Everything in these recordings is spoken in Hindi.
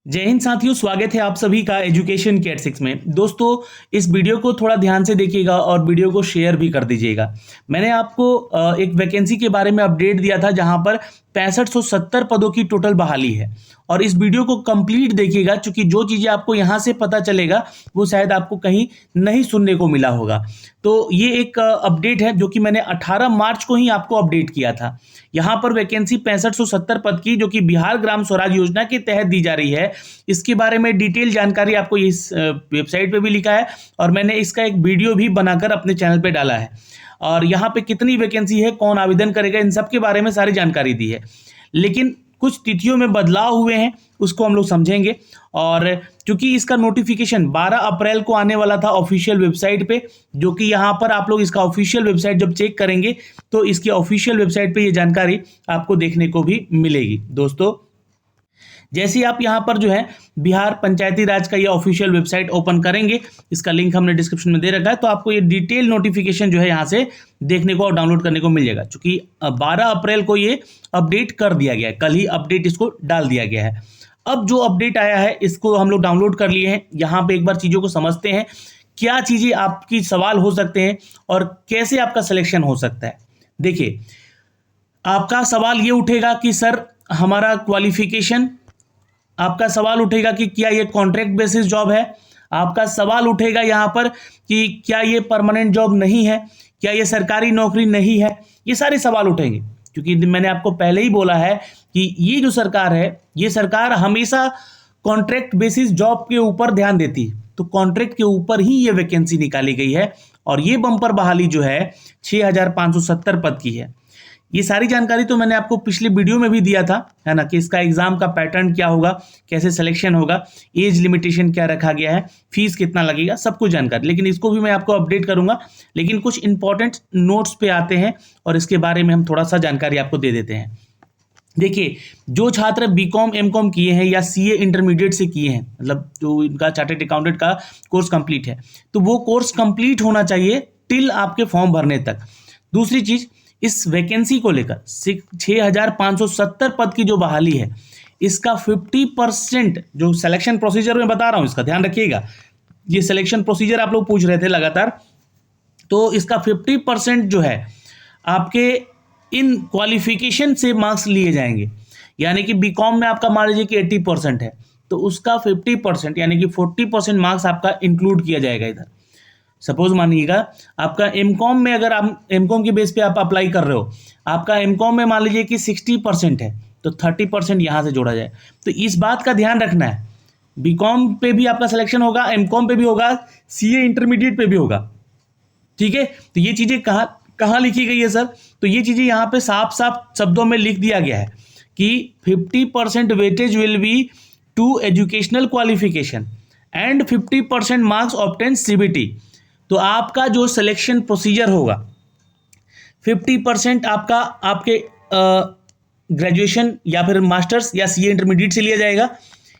जय हिंद साथियों, स्वागत है आप सभी का एजुकेशन केयर 6 में। दोस्तों, इस वीडियो को थोड़ा ध्यान से देखिएगा और वीडियो को शेयर भी कर दीजिएगा। मैंने आपको एक वैकेंसी के बारे में अपडेट दिया था जहां पर 6570 पदों की टोटल बहाली है और इस वीडियो को कंप्लीट देखिएगा, क्योंकि जो चीज़ें आपको यहां से पता चलेगा वो शायद आपको कहीं नहीं सुनने को मिला होगा। तो ये एक अपडेट है जो कि मैंने 18 मार्च को ही आपको अपडेट किया था। यहाँ पर वैकेंसी 6570 पद की जो कि बिहार ग्राम स्वराज योजना के तहत दी जा रही है, इसके बारे में डिटेल जानकारी आपको इस वेबसाइट पे भी लिखा है और मैंने इसका एक वीडियो भी बनाकर अपने चैनल पे डाला है। और यहाँ पे कितनी वैकेंसी है, कौन आवेदन करेगा, इन सब के बारे में सारी जानकारी दी है। लेकिन कुछ तिथियों में बदलाव हुए हैं, उसको हम लोग समझेंगे। और चूंकि इसका नोटिफिकेशन 12 अप्रैल को आने वाला था ऑफिशियल वेबसाइट पे, जो कि यहाँ पर आप लोग इसका ऑफिशियल वेबसाइट जब चेक करेंगे तो इसकी ऑफिशियल वेबसाइट पे ये जानकारी आपको देखने को भी मिलेगी। दोस्तों, जैसे ही आप यहाँ पर जो है बिहार पंचायती राज का ये ऑफिशियल वेबसाइट ओपन करेंगे, इसका लिंक हमने डिस्क्रिप्शन में दे रखा है, तो आपको ये डिटेल नोटिफिकेशन जो है यहाँ से देखने को और डाउनलोड करने को मिल जाएगा। क्योंकि 12 अप्रैल को ये अपडेट कर दिया गया है, कल ही अपडेट इसको डाल दिया गया है। अब जो अपडेट आया है इसको हम लोग डाउनलोड कर लिए हैं। यहाँ पे एक बार चीज़ों को समझते हैं, क्या चीज़ें आपकी सवाल हो सकते हैं और कैसे आपका सिलेक्शन हो सकता है। देखिए, आपका सवाल ये उठेगा कि सर हमारा क्वालिफिकेशन, आपका सवाल उठेगा कि क्या ये कॉन्ट्रैक्ट बेसिस जॉब है, आपका सवाल उठेगा यहाँ पर कि क्या ये परमानेंट जॉब नहीं है, क्या ये सरकारी नौकरी नहीं है। ये सारे सवाल उठेंगे, क्योंकि मैंने आपको पहले ही बोला है कि ये जो सरकार है, ये सरकार हमेशा कॉन्ट्रैक्ट बेसिस जॉब के ऊपर ध्यान देती है। तो कॉन्ट्रैक्ट के ऊपर ही ये वैकेंसी निकाली गई है और ये बम्पर बहाली जो है 6570 पद की है। ये सारी जानकारी तो मैंने आपको पिछले वीडियो में भी दिया था, है ना, कि इसका एग्जाम का पैटर्न क्या होगा, कैसे सिलेक्शन होगा, एज लिमिटेशन क्या रखा गया है, फीस कितना लगेगा, सब कुछ जानकारी। लेकिन इसको भी मैं आपको अपडेट करूंगा। लेकिन कुछ इंपॉर्टेंट नोट्स पे आते हैं और इसके बारे में हम थोड़ा सा जानकारी आपको दे देते हैं। देखिए, जो छात्र बीकॉम एमकॉम किए हैं या सीए इंटरमीडिएट से किए हैं, मतलब जो इनका चार्टर्ड अकाउंटेंट का कोर्स कंप्लीट है, तो वो कोर्स कंप्लीट होना चाहिए टिल आपके फॉर्म भरने तक। दूसरी चीज, इस वैकेंसी को लेकर 6570 पद की जो बहाली है, इसका 50% जो सिलेक्शन प्रोसीजर में बता रहा हूं, इसका ध्यान रखिएगा। ये सिलेक्शन प्रोसीजर आप लोग पूछ रहे थे लगातार, तो इसका 50% जो है आपके इन क्वालिफिकेशन से मार्क्स लिए जाएंगे। यानी कि बीकॉम में आपका मान लीजिए कि 80% है, तो उसका 50% यानी कि 40% मार्क्स आपका इंक्लूड किया जाएगा इधर। सपोज मानिएगा आपका एमकॉम में, अगर आप एमकॉम के बेस पे आप अप्लाई कर रहे हो, आपका एमकॉम में मान लीजिए कि 60% है, तो 30% यहाँ से जोड़ा जाए। तो इस बात का ध्यान रखना है, बीकॉम पे भी आपका सिलेक्शन होगा, एमकॉम पे भी होगा, सीए इंटरमीडिएट पे भी होगा। ठीक है, तो ये चीज़ें कहाँ लिखी गई है सर? तो ये चीज़ें यहाँ पे साफ साफ शब्दों में लिख दिया गया है कि 50% weightage will be to educational qualification and 50% marks obtain CBT. तो आपका जो सिलेक्शन प्रोसीजर होगा, 50% आपका आपके ग्रेजुएशन या फिर मास्टर्स या सीए इंटरमीडिएट से लिया जाएगा,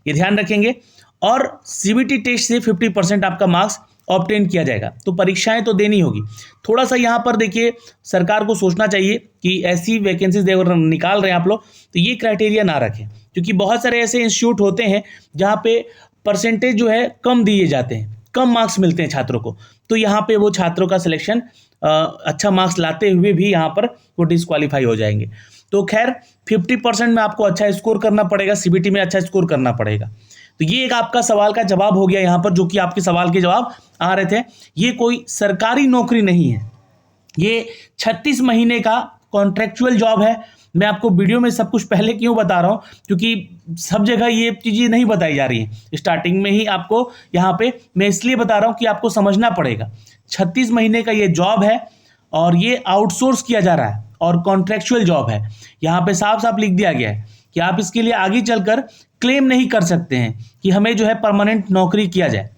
ये ध्यान रखेंगे। और सीबीटी टेस्ट से 50% आपका मार्क्स ऑब्टेन किया जाएगा। तो परीक्षाएं तो देनी होगी। थोड़ा सा यहाँ पर देखिए, सरकार को सोचना चाहिए कि ऐसी वैकेंसीज अगर निकाल रहे हैं आप लोग, तो ये क्राइटेरिया ना रखें, क्योंकि बहुत सारे ऐसे इंस्टीट्यूट होते हैं जहाँ पे परसेंटेज जो है कम दिए जाते हैं, कम मार्क्स मिलते हैं छात्रों को। तो यहाँ पे वो छात्रों का सिलेक्शन अच्छा मार्क्स लाते हुए भी यहाँ पर वो डिस्क्वालीफाई हो जाएंगे। तो खैर 50% में आपको अच्छा स्कोर करना पड़ेगा, सीबीटी में अच्छा स्कोर करना पड़ेगा। तो ये एक आपका सवाल का जवाब हो गया यहाँ पर, जो कि आपके सवाल के जवाब आ रहे थे। ये कोई सरकारी नौकरी नहीं है, ये 36 महीने का कॉन्ट्रेक्चुअल जॉब है। मैं आपको वीडियो में सब कुछ पहले क्यों बता रहा हूँ, क्योंकि सब जगह ये चीज़ें नहीं बताई जा रही हैं। स्टार्टिंग में ही आपको यहाँ पे मैं इसलिए बता रहा हूँ कि आपको समझना पड़ेगा। 36 महीने का ये जॉब है और ये आउटसोर्स किया जा रहा है और कॉन्ट्रेक्चुअल जॉब है। यहाँ पे साफ साफ लिख दिया गया है कि आप इसके लिए आगे चलकर क्लेम नहीं कर सकते हैं कि हमें जो है परमानेंट नौकरी किया जाए।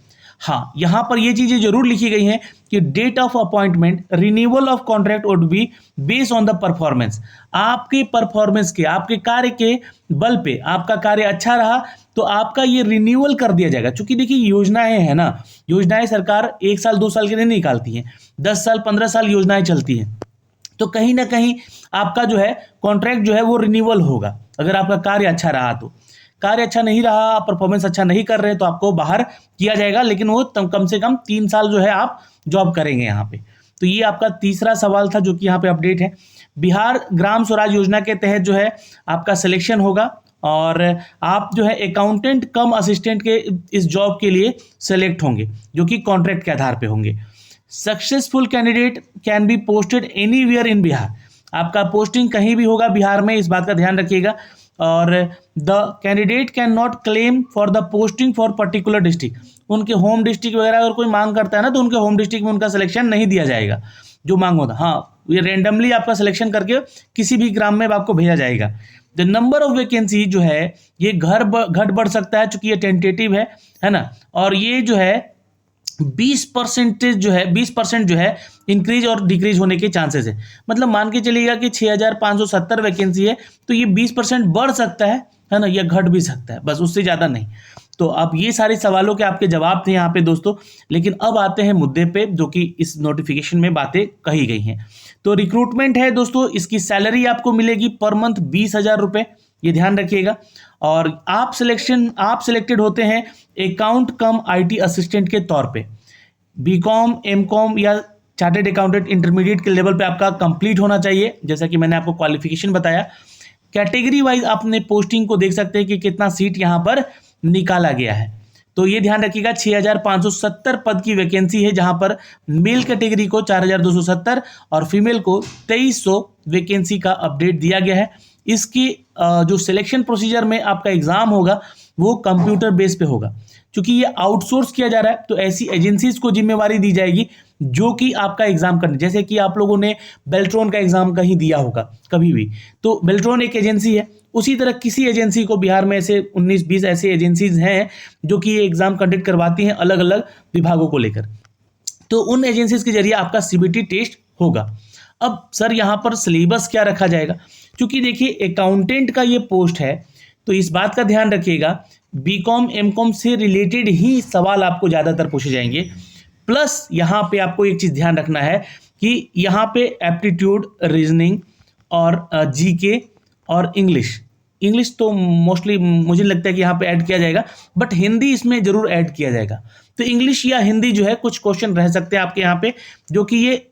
हाँ, यहाँ पर ये चीज़ें जरूर लिखी गई हैं कि date of appointment renewal of contract would be based on the performance. आपके परफॉर्मेंस के, आपके कार्य के बल पे, आपका कार्य अच्छा रहा तो आपका ये रिन्यूअल कर दिया जाएगा। क्योंकि देखिए, योजनाएं हैं ना, योजनाएं सरकार 1 साल 2 साल के लिए नहीं निकालती हैं, 10 साल 15 साल योजनाएं चलती हैं। तो कहीं ना कहीं आपका जो है कॉन्ट्रैक्ट जो है वो रिन्यूअल होगा, अगर आपका कार्य अच्छा रहा तो। कार्य अच्छा नहीं रहा, आप परफॉर्मेंस अच्छा नहीं कर रहे तो आपको बाहर किया जाएगा, लेकिन वो कम से कम 3 साल जो है आप जॉब करेंगे यहाँ पे। तो ये आपका तीसरा सवाल था जो कि यहाँ पे अपडेट है। बिहार ग्राम स्वराज योजना के तहत जो है आपका सिलेक्शन होगा और आप जो है अकाउंटेंट कम असिस्टेंट के इस जॉब के लिए सेलेक्ट होंगे, जो कि कॉन्ट्रैक्ट के आधार पे होंगे। Successful candidate can be posted anywhere in Bihar, आपका पोस्टिंग कहीं भी होगा बिहार में, इस बात का ध्यान रखिएगा। और the candidate can not claim for the posting for particular district, उनके होम डिस्ट्रिक्ट वगैरह अगर कोई मांग करता है ना तो उनके होम डिस्ट्रिक्ट में उनका सिलेक्शन नहीं दिया जाएगा जो मांग होता। हाँ, ये रेंडमली आपका सिलेक्शन करके किसी भी ग्राम में आपको भेजा जाएगा। द नंबर ऑफ वैकेंसी जो है ये घट बढ़ सकता है, चूंकि ये टेंटेटिव है ना, और ये जो है 20% जो है इंक्रीज और डिक्रीज होने के चांसेस है। मतलब मान के चलिएगा कि 6570 वैकेंसी है तो ये 20% बढ़ सकता है ना, या घट भी सकता है, बस उससे ज़्यादा नहीं। तो अब ये सारे सवालों के आपके जवाब थे यहाँ पे दोस्तों, लेकिन अब आते हैं मुद्दे पे जो कि इस नोटिफिकेशन में बातें कही गई हैं। तो रिक्रूटमेंट है दोस्तों, इसकी सैलरी आपको मिलेगी पर मंथ 20,000 रुपये, ये ध्यान रखिएगा। और आप सिलेक्टेड होते हैं अकाउंट कम IT असिस्टेंट के तौर पे। BCom MCom या चार्टेड अकाउंटेंट इंटरमीडिएट के लेवल पे आपका कंप्लीट होना चाहिए, जैसा कि मैंने आपको क्वालिफिकेशन बताया। कैटेगरी वाइज आपने पोस्टिंग को देख सकते हैं कि कितना सीट यहाँ पर निकाला गया है। तो ये ध्यान रखिएगा 6570 पद की वैकेंसी है, जहां पर मेल कैटेगरी को 4270 और फीमेल को 2300 वैकेंसी का अपडेट दिया गया है। इसकी जो सिलेक्शन प्रोसीजर में आपका एग्जाम होगा वो कंप्यूटर बेस पे होगा, क्योंकि ये आउटसोर्स किया जा रहा है तो ऐसी एजेंसीज को जिम्मेवारी दी जाएगी जो कि आपका एग्जाम करने, जैसे कि आप लोगों ने बेल्ट्रॉन का एग्जाम कहीं दिया होगा कभी भी, तो बेल्ट्रॉन एक एजेंसी है, उसी तरह किसी एजेंसी को बिहार में ऐसे 19-20 ऐसे एजेंसीज हैं जो कि ये एग्जाम कंडक्ट करवाती हैं अलग अलग विभागों को लेकर। तो उन एजेंसीज के जरिए आपका CBT टेस्ट होगा। अब सर यहाँ पर सिलेबस क्या रखा जाएगा, क्योंकि देखिए अकाउंटेंट का ये पोस्ट है तो इस बात का ध्यान रखिएगा BCom MCom से रिलेटेड ही सवाल आपको ज़्यादातर पूछे जाएंगे। प्लस यहाँ पे आपको एक चीज़ ध्यान रखना है कि यहाँ पे एप्टीट्यूड, रीजनिंग और GK और इंग्लिश तो मोस्टली मुझे लगता है कि यहाँ पे ऐड किया जाएगा, बट हिंदी इसमें जरूर ऐड किया जाएगा। तो इंग्लिश या हिंदी जो है कुछ क्वेश्चन रह सकते हैं आपके यहाँ पे, जो कि ये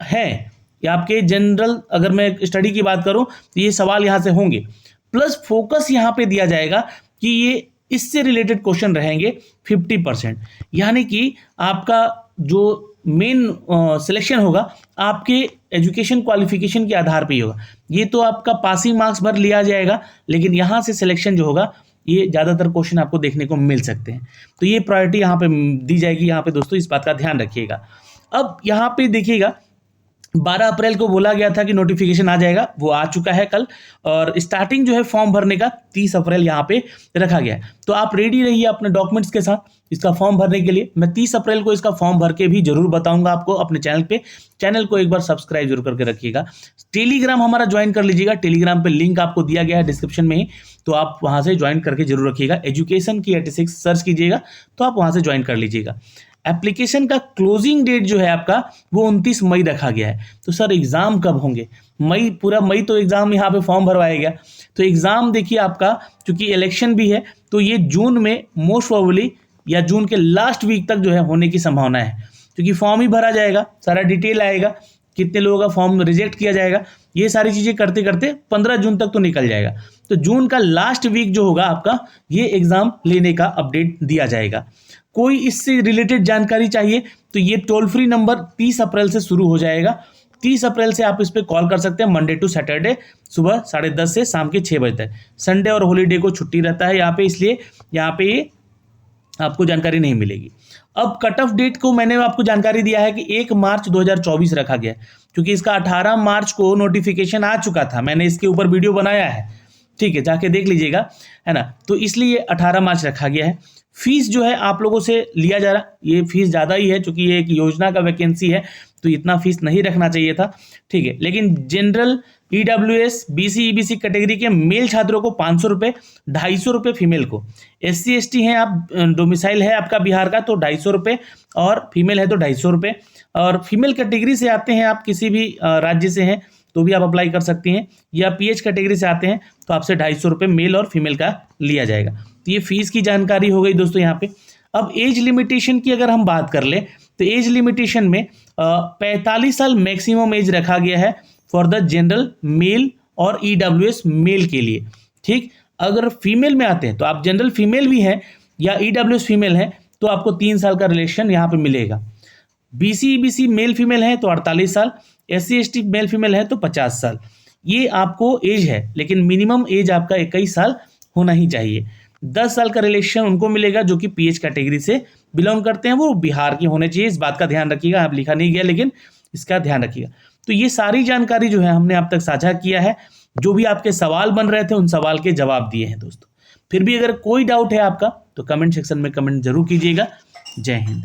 है या आपके जनरल, अगर मैं स्टडी की बात करूं तो ये सवाल यहाँ से होंगे। प्लस फोकस यहाँ पे दिया जाएगा कि ये इससे रिलेटेड क्वेश्चन रहेंगे 50%, यानी कि आपका जो मेन सिलेक्शन होगा आपके एजुकेशन क्वालिफिकेशन के आधार पे ही होगा। ये तो आपका पासिंग मार्क्स भर लिया जाएगा, लेकिन यहाँ से सिलेक्शन जो होगा ये ज़्यादातर क्वेश्चन आपको देखने को मिल सकते हैं। तो ये प्रायोरिटी यहाँ पे दी जाएगी यहाँ पे दोस्तों, इस बात का ध्यान रखिएगा। अब यहाँ पे देखिएगा 12 अप्रैल को बोला गया था कि नोटिफिकेशन आ जाएगा, वो आ चुका है कल, और स्टार्टिंग जो है फॉर्म भरने का 30 अप्रैल यहाँ पे रखा गया है। तो आप रेडी रहिए अपने डॉक्यूमेंट्स के साथ इसका फॉर्म भरने के लिए। मैं 30 अप्रैल को इसका फॉर्म भर के भी जरूर बताऊंगा आपको अपने चैनल पे। चैनल को एक बार सब्सक्राइब जरूर करके रखिएगा। टेलीग्राम हमारा ज्वाइन कर लीजिएगा, टेलीग्राम पे लिंक आपको दिया गया है डिस्क्रिप्शन में ही, तो आप वहाँ से ज्वाइन करके जरूर रखिएगा। एजुकेशन की 86 सर्च कीजिएगा तो आप वहाँ से ज्वाइन कर लीजिएगा। एप्लीकेशन का क्लोजिंग डेट जो है आपका वो 29 मई रखा गया है। तो सर एग्जाम कब होंगे? मई, पूरा मई तो एग्जाम यहाँ पे फॉर्म भरवाया गया, तो एग्जाम देखिए आपका, चूंकि इलेक्शन भी है तो ये जून में मोस्ट प्रोबेबली या जून के लास्ट वीक तक जो है होने की संभावना है, क्योंकि फॉर्म ही भरा जाएगा, सारा डिटेल आएगा, कितने लोगों का फॉर्म रिजेक्ट किया जाएगा, ये सारी चीजें करते करते 15 जून तक तो निकल जाएगा। तो जून का लास्ट वीक जो होगा आपका, ये एग्जाम लेने का अपडेट दिया जाएगा। कोई इससे रिलेटेड जानकारी चाहिए तो ये टोल फ्री नंबर 30 अप्रैल से शुरू हो जाएगा। 30 अप्रैल से आप इस पर कॉल कर सकते हैं, मंडे टू सैटरडे सुबह 10:30 से शाम के 6 बजे तक। संडे और हॉलीडे को छुट्टी रहता है यहाँ पे, इसलिए यहाँ पे ये आपको जानकारी नहीं मिलेगी। अब कट ऑफ डेट को मैंने आपको जानकारी दिया है कि 1 मार्च 2024 रखा गया है, क्योंकि इसका 18 मार्च को नोटिफिकेशन आ चुका था, मैंने इसके ऊपर वीडियो बनाया है, ठीक है, जाके देख लीजिएगा, है ना। तो इसलिए 18 मार्च रखा गया है। फीस जो है आप लोगों से लिया जा रहा, ये फीस ज़्यादा ही है, क्योंकि ये एक योजना का वैकेंसी है तो इतना फीस नहीं रखना चाहिए था, ठीक है। लेकिन general, EWS, BC EBC category के मेल छात्रों को 500 रुपये, 250 रुपये फीमेल को। SC ST हैं आप, डोमिसाइल है आपका बिहार का तो 250 रुपये, और फीमेल है तो 250 रुपये। और फीमेल कैटेगरी से आते हैं आप, किसी भी राज्य से हैं तो भी आप अप्लाई कर सकती हैं, या पीएच कैटेगरी से आते हैं तो आपसे 250 रुपये मेल और फीमेल का लिया जाएगा। तो ये फीस की जानकारी हो गई दोस्तों यहाँ पे। अब एज लिमिटेशन की अगर हम बात कर ले तो एज लिमिटेशन में 45 साल मैक्सिमम एज रखा गया है फॉर द जनरल मेल और ईडब्ल्यूएस मेल के लिए। ठीक, अगर फीमेल में आते हैं तो आप जनरल फीमेल भी हैं या ईडब्ल्यूएस फीमेल हैं तो आपको 3 साल का रिलेक्शन यहाँ पे मिलेगा। बीसी ईबीसी मेल फीमेल है तो 48 साल, एससी एसटी मेल फीमेल है तो 50 साल। ये आपको एज है, लेकिन मिनिमम एज आपका 21 साल होना ही चाहिए। 10 साल का रिलेक्शन उनको मिलेगा जो कि पीएच कैटेगरी से बिलोंग करते हैं, वो बिहार के होने चाहिए। इस बात का ध्यान रखिएगा, आप लिखा नहीं गया लेकिन इसका ध्यान रखिएगा। तो ये सारी जानकारी जो है हमने आप तक साझा किया है। जो भी आपके सवाल बन रहे थे उन सवाल के जवाब दिए हैं दोस्तों। फिर भी अगर कोई डाउट है आपका तो कमेंट सेक्शन में कमेंट जरूर कीजिएगा। जय हिंद।